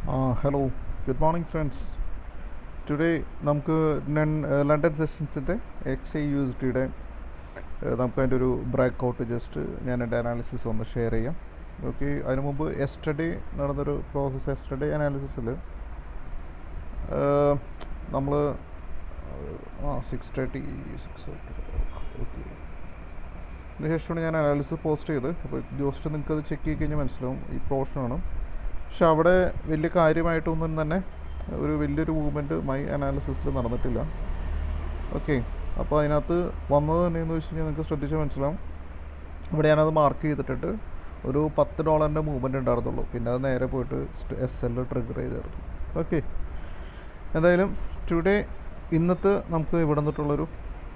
Hello good morning friends. Today നമുക്ക് London സെഷൻസിൻ്റെ XAUSD നമുക്ക് അതിൻ്റെ ഒരു ബ്രേക്ക് ഔട്ട് ജസ്റ്റ് ഞാൻ എൻ്റെ അനാലിസിസ് ഒന്ന് ഷെയർ ചെയ്യാം. ഓക്കെ, അതിന് മുമ്പ് യെസ്റ്റർഡേ നടന്നൊരു പ്രോസസ്സ്. യെസ്റ്റർഡേ അനാലിസിസിൽ നമ്മൾ 6:30 ഓക്കെ അതിന് ശേഷമാണ് ഞാൻ അനാലിസിസ് പോസ്റ്റ് ചെയ്ത്. അപ്പോൾ ജസ്റ്റ് നിങ്ങൾക്കത് ചെക്ക് ചെയ്ത് കഴിഞ്ഞാൽ മനസ്സിലാവും ഈ പോർഷനാണ്. പക്ഷെ അവിടെ വലിയ കാര്യമായിട്ടൊന്നും തന്നെ ഒരു വലിയൊരു മൂവ്മെൻറ്റ് മൈ അനാലിസിസിൽ നടന്നിട്ടില്ല. ഓക്കെ, അപ്പോൾ അതിനകത്ത് വന്നത് തന്നെയെന്ന് വെച്ച് കഴിഞ്ഞാൽ നിങ്ങൾക്ക് ശ്രദ്ധിച്ചാൽ മനസ്സിലാവും. ഇവിടെ ഞാനത് മാർക്ക് ചെയ്തിട്ടിട്ട് ഒരു $10 മൂവ്മെൻറ്റ് ഉണ്ടായിരുന്നുള്ളൂ. പിന്നെ അത് നേരെ പോയിട്ട് SL ട്രിഗർ ചെയ്തായിരുന്നു. ഓക്കെ, എന്തായാലും ടുഡേ ഇന്നത്തെ നമുക്ക് ഇവിടെ നിന്നിട്ടുള്ളൊരു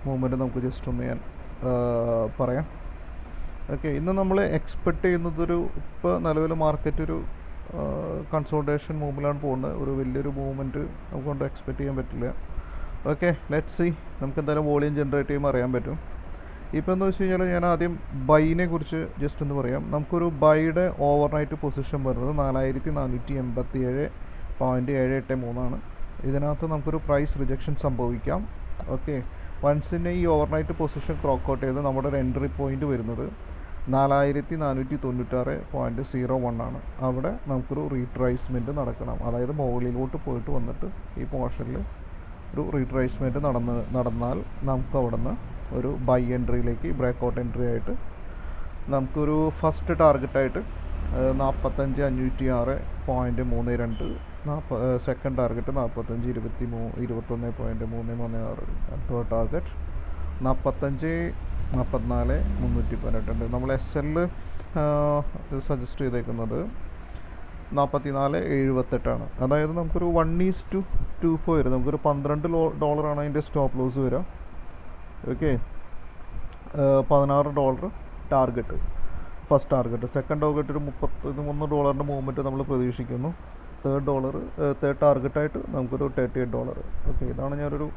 മൂവ്മെൻറ്റ് നമുക്ക് ജസ്റ്റ് ഒന്ന് ഞാൻ പറയാം. ഓക്കെ, ഇന്ന് നമ്മൾ എക്സ്പെക്റ്റ് ചെയ്യുന്നതൊരു ഇപ്പോൾ നിലവിൽ മാർക്കറ്റ് ഒരു കൺസോൾട്ടേഷൻ മൂവിലാണ് പോകുന്നത്. ഒരു വലിയൊരു മൂവ്മെൻറ്റ് നമുക്കൊണ്ട് എക്സ്പെക്റ്റ് ചെയ്യാൻ പറ്റില്ല. Okay, let's see. നമുക്ക് എന്തായാലും വോളിയം ജനറേറ്റ് ചെയ്യുമ്പോൾ അറിയാൻ പറ്റും. ഇപ്പോൾ എന്ന് വെച്ച് കഴിഞ്ഞാൽ ഞാൻ ആദ്യം ബൈനെ കുറിച്ച് ജസ്റ്റ് ഒന്ന് പറയാം. നമുക്കൊരു ബൈയുടെ ഓവർനൈറ്റ് പൊസിഷൻ വരുന്നത് 4487.783 ഇതിനകത്ത് നമുക്കൊരു പ്രൈസ് റിജക്ഷൻ സംഭവിക്കാം. ഓക്കെ, വൺസിൻ്റെ ഈ ഓവർനൈറ്റ് പൊസിഷൻ ക്രോക്ക് ഔട്ട് ചെയ്ത് നമ്മുടെ ഒരു എൻട്രി പോയിൻ്റ് വരുന്നത് 4496.01 ആണ്. അവിടെ നമുക്കൊരു റീട്രേസ്മെൻറ്റ് നടക്കണം. അതായത് മുകളിലോട്ട് പോയിട്ട് വന്നിട്ട് ഈ പോർഷനിൽ ഒരു റീട്രേസ്മെൻറ്റ് നടന്നാൽ നമുക്ക് അവിടെ നിന്ന് ഒരു ബൈ എൻട്രിയിലേക്ക് ബ്രേക്ക് ഔട്ട് എൻട്രി ആയിട്ട് നമുക്കൊരു first ടാർഗറ്റായിട്ട് 45,506.32, second target 45,21.336, third target 45,44,318. നമ്മൾ SL സജസ്റ്റ് ചെയ്തേക്കുന്നത് 44,78. അതായത് നമുക്കൊരു 1:24 വരും. നമുക്കൊരു $12 അതിൻ്റെ സ്റ്റോപ്പ് ലോസ് വരിക. Okay, $16 target first target. Second target ഒരു $33 മൂവ്മെൻറ്റ് നമ്മൾ പ്രതീക്ഷിക്കുന്നു. തേർഡ് ടാർഗറ്റായിട്ട് നമുക്കൊരു $38. ഓക്കെ, ഇതാണ് ഞാനൊരു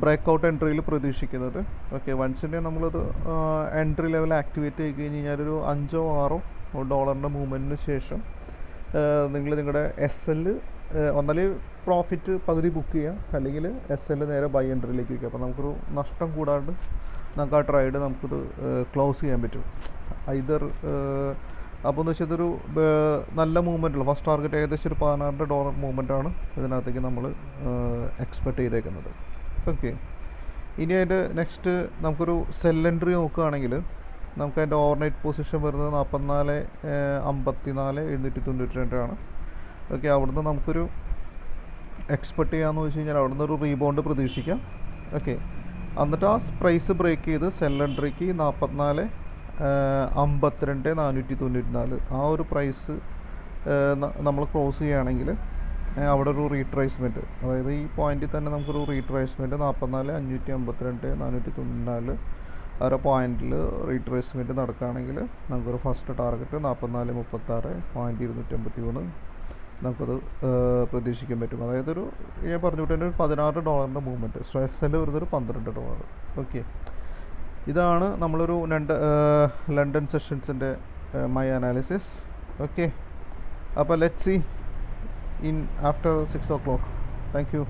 ബ്രേക്ക് ഔട്ട് എൻട്രിയിൽ പ്രതീക്ഷിക്കുന്നത്. ഓക്കെ, വൺസിൻ്റെ നമ്മളത് എൻട്രി ലെവൽ ആക്ടിവേറ്റ് ചെയ്ത് കഴിഞ്ഞ് കഴിഞ്ഞാൽ ഒരു $5-6 മൂവ്മെൻറ്റിന് ശേഷം നിങ്ങൾ നിങ്ങളുടെ SL ഒന്നല്ലേ പ്രോഫിറ്റ് പകുതി ബുക്ക് ചെയ്യുക, അല്ലെങ്കിൽ SL നേരെ ബൈ എൻട്രിയിലേക്ക് വയ്ക്കുക. അപ്പോൾ നമുക്കൊരു നഷ്ടം കൂടാണ്ട് നമുക്ക് ആ ട്രേഡ് നമുക്കിത് ക്ലോസ് ചെയ്യാൻ പറ്റും. ഐദർ അപ്പോൾ എന്ന് വെച്ചാൽ ഇതൊരു നല്ല മൂവ്മെൻറ്റുള്ള ഫസ്റ്റ് ടാർഗറ്റ് ഏകദേശം ഒരു $16 മൂവ്മെൻറ്റാണ് ഇതിനകത്തേക്ക് നമ്മൾ എക്സ്പെക്റ്റ് ചെയ്തേക്കുന്നത്. ഓക്കെ, ഇനി അതിൻ്റെ നെക്സ്റ്റ് നമുക്കൊരു സെൽ എൻട്രി നോക്കുകയാണെങ്കിൽ നമുക്ക് അതിൻ്റെ ഓവർനൈറ്റ് പൊസിഷൻ വരുന്നത് 44,54,792 ആണ്. ഓക്കെ, അവിടുന്ന് നമുക്കൊരു എക്സ്പെക്റ്റ് ചെയ്യാമെന്ന് വെച്ച് കഴിഞ്ഞാൽ അവിടുന്ന് ഒരു റീബൗണ്ട് പ്രതീക്ഷിക്കാം. ഓക്കെ, എന്നിട്ട് ആ പ്രൈസ് ബ്രേക്ക് ചെയ്ത് സെൽ എൻട്രിക്ക് 44,52,494 ആ ഒരു പ്രൈസ് നമ്മൾ ക്ലോസ് ചെയ്യുകയാണെങ്കിൽ അവിടെ ഒരു റീട്രേസ്മെൻറ്റ്, അതായത് ഈ പോയിന്റിൽ തന്നെ നമുക്കൊരു റീട്രേസ്മെൻറ്റ് 44,552,494 ആ ഒരു പോയിന്റിൽ റീട്രേസ്മെൻറ്റ് നടക്കുകയാണെങ്കിൽ നമുക്കൊരു ഫസ്റ്റ് ടാർഗറ്റ് 44,36.283 നമുക്കത് പ്രതീക്ഷിക്കാൻ പറ്റും. അതായത് ഒരു ഞാൻ പറഞ്ഞു വിട്ടതിൻ്റെ ഒരു $16 മൂവ്മെൻറ്റ്. സോ SL വരുന്നൊരു $12. ഓക്കെ, ഇതാണ് നമ്മളൊരു ലണ്ടൻ സെഷൻസിൻ്റെ മൈ അനാലിസിസ്. ഓക്കെ, അപ്പോൾ let's see in after 6 o'clock. Thank you.